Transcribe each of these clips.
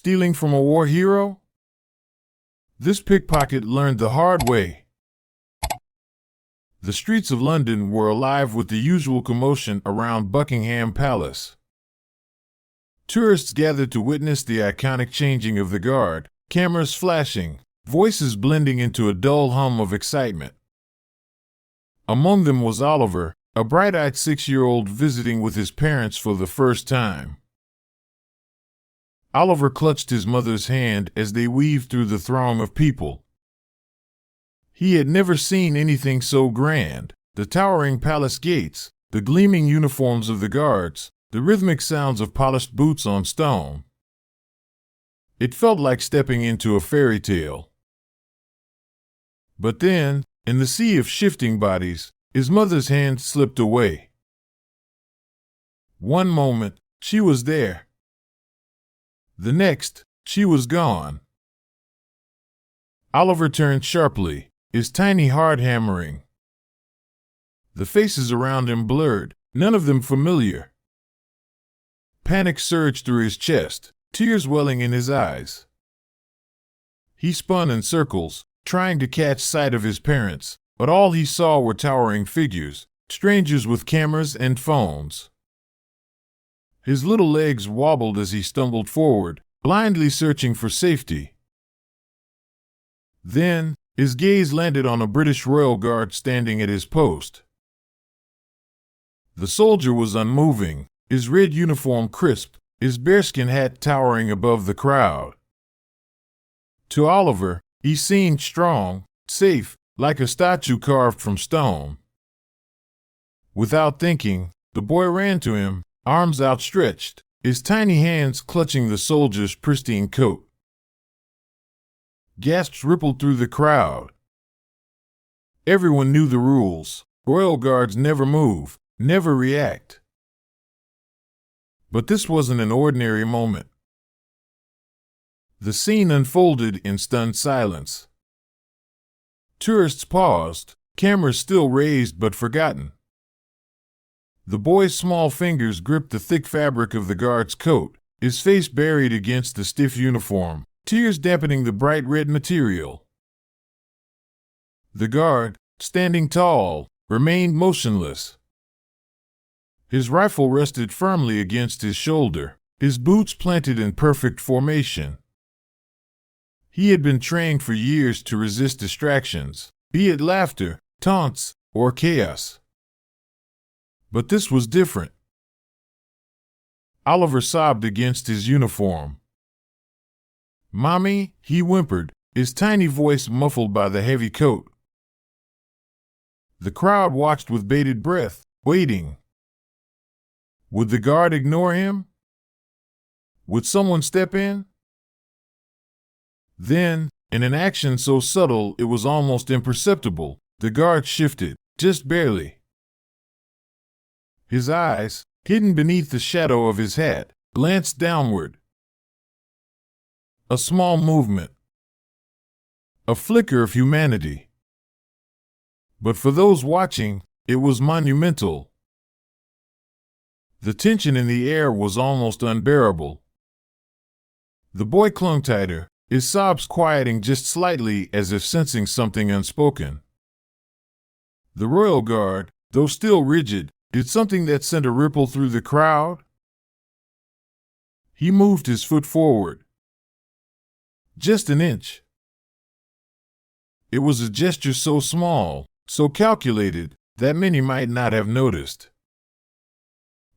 Stealing from a war hero? This pickpocket learned the hard way. The streets of London were alive with the usual commotion around Buckingham Palace. Tourists gathered to witness the iconic changing of the guard, cameras flashing, voices blending into a dull hum of excitement. Among them was Oliver, a bright-eyed 6-year-old visiting with his parents for the first time. Oliver clutched his mother's hand as they weaved through the throng of people. He had never seen anything so grand: the towering palace gates, the gleaming uniforms of the guards, the rhythmic sounds of polished boots on stone. It felt like stepping into a fairy tale. But then, in the sea of shifting bodies, his mother's hand slipped away. One moment, she was there. The next, she was gone. Oliver turned sharply, his tiny heart hammering. The faces around him blurred, none of them familiar. Panic surged through his chest, tears welling in his eyes. He spun in circles, trying to catch sight of his parents, but all he saw were towering figures, strangers with cameras and phones. His little legs wobbled as he stumbled forward, blindly searching for safety. Then, his gaze landed on a British royal guard standing at his post. The soldier was unmoving, his red uniform crisp, his bearskin hat towering above the crowd. To Oliver, he seemed strong, safe, like a statue carved from stone. Without thinking, the boy ran to him, arms outstretched, his tiny hands clutching the soldier's pristine coat. Gasps rippled through the crowd. Everyone knew the rules. Royal guards never move, never react. But this wasn't an ordinary moment. The scene unfolded in stunned silence. Tourists paused, cameras still raised but forgotten. The boy's small fingers gripped the thick fabric of the guard's coat, his face buried against the stiff uniform, tears dampening the bright red material. The guard, standing tall, remained motionless. His rifle rested firmly against his shoulder, his boots planted in perfect formation. He had been trained for years to resist distractions, be it laughter, taunts, or chaos. But this was different. Oliver sobbed against his uniform. "Mommy," he whimpered, his tiny voice muffled by the heavy coat. The crowd watched with bated breath, waiting. Would the guard ignore him? Would someone step in? Then, in an action so subtle it was almost imperceptible, the guard shifted, just barely. His eyes, hidden beneath the shadow of his hat, glanced downward. A small movement. A flicker of humanity. But for those watching, it was monumental. The tension in the air was almost unbearable. The boy clung tighter, his sobs quieting just slightly as if sensing something unspoken. The royal guard, though still rigid, did something that sent a ripple through the crowd. He moved his foot forward. Just an inch. It was a gesture so small, so calculated, that many might not have noticed.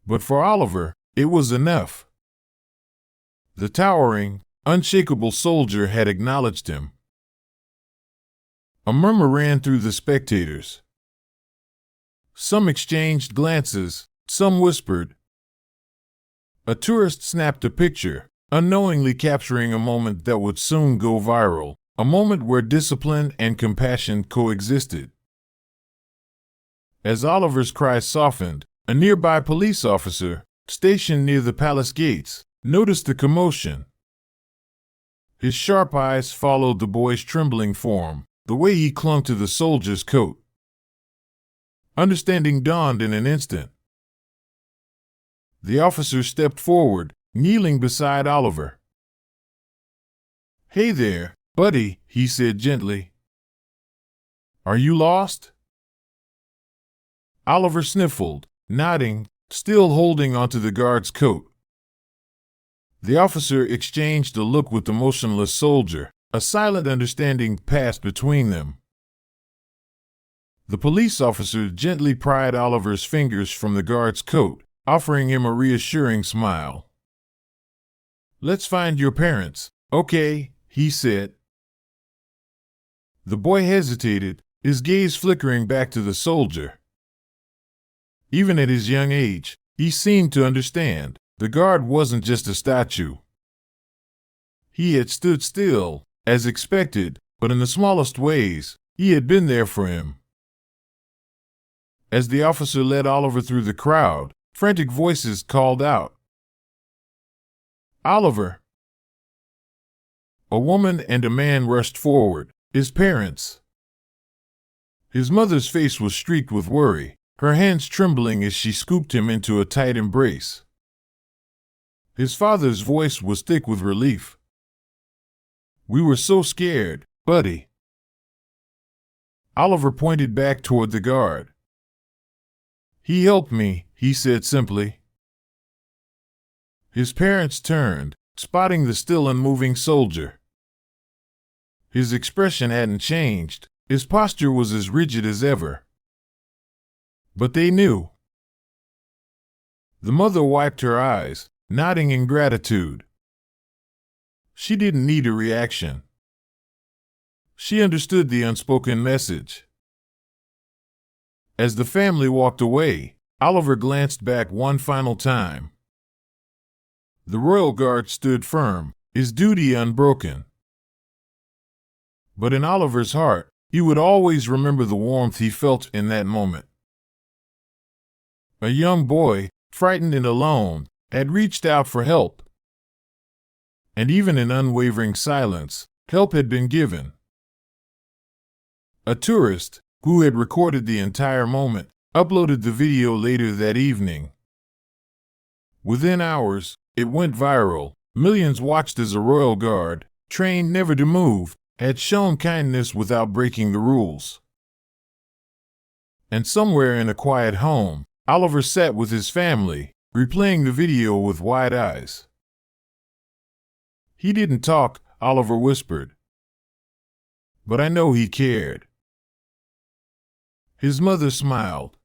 But for Oliver, it was enough. The towering, unshakable soldier had acknowledged him. A murmur ran through the spectators. Some exchanged glances, some whispered. A tourist snapped a picture, unknowingly capturing a moment that would soon go viral, a moment where discipline and compassion coexisted. As Oliver's cry softened, a nearby police officer, stationed near the palace gates, noticed the commotion. His sharp eyes followed the boy's trembling form, the way he clung to the soldier's coat. Understanding dawned in an instant. The officer stepped forward, kneeling beside Oliver. "Hey there, buddy," he said gently. "Are you lost?" Oliver sniffled, nodding, still holding onto the guard's coat. The officer exchanged a look with the motionless soldier. A silent understanding passed between them. The police officer gently pried Oliver's fingers from the guard's coat, offering him a reassuring smile. "Let's find your parents, okay," he said. The boy hesitated, his gaze flickering back to the soldier. Even at his young age, he seemed to understand. The guard wasn't just a statue. He had stood still, as expected, but in the smallest ways, he had been there for him. As the officer led Oliver through the crowd, frantic voices called out, "Oliver!" A woman and a man rushed forward, his parents. His mother's face was streaked with worry, her hands trembling as she scooped him into a tight embrace. His father's voice was thick with relief. "We were so scared, buddy." Oliver pointed back toward the guard. "He helped me," he said simply. His parents turned, spotting the still unmoving soldier. His expression hadn't changed, his posture was as rigid as ever. But they knew. The mother wiped her eyes, nodding in gratitude. She didn't need a reaction. She understood the unspoken message. As the family walked away, Oliver glanced back one final time. The royal guard stood firm, his duty unbroken. But in Oliver's heart, he would always remember the warmth he felt in that moment. A young boy, frightened and alone, had reached out for help. And even in unwavering silence, help had been given. A tourist, who had recorded the entire moment, uploaded the video later that evening. Within hours, it went viral. Millions watched as a royal guard, trained never to move, had shown kindness without breaking the rules. And somewhere in a quiet home, Oliver sat with his family, replaying the video with wide eyes. "He didn't talk," Oliver whispered. "But I know he cared." His mother smiled.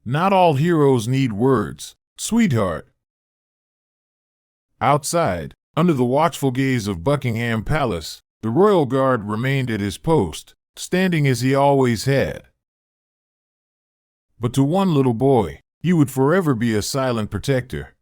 "Not all heroes need words, sweetheart." Outside, under the watchful gaze of Buckingham Palace, the royal guard remained at his post, standing as he always had. But to one little boy, he would forever be a silent protector.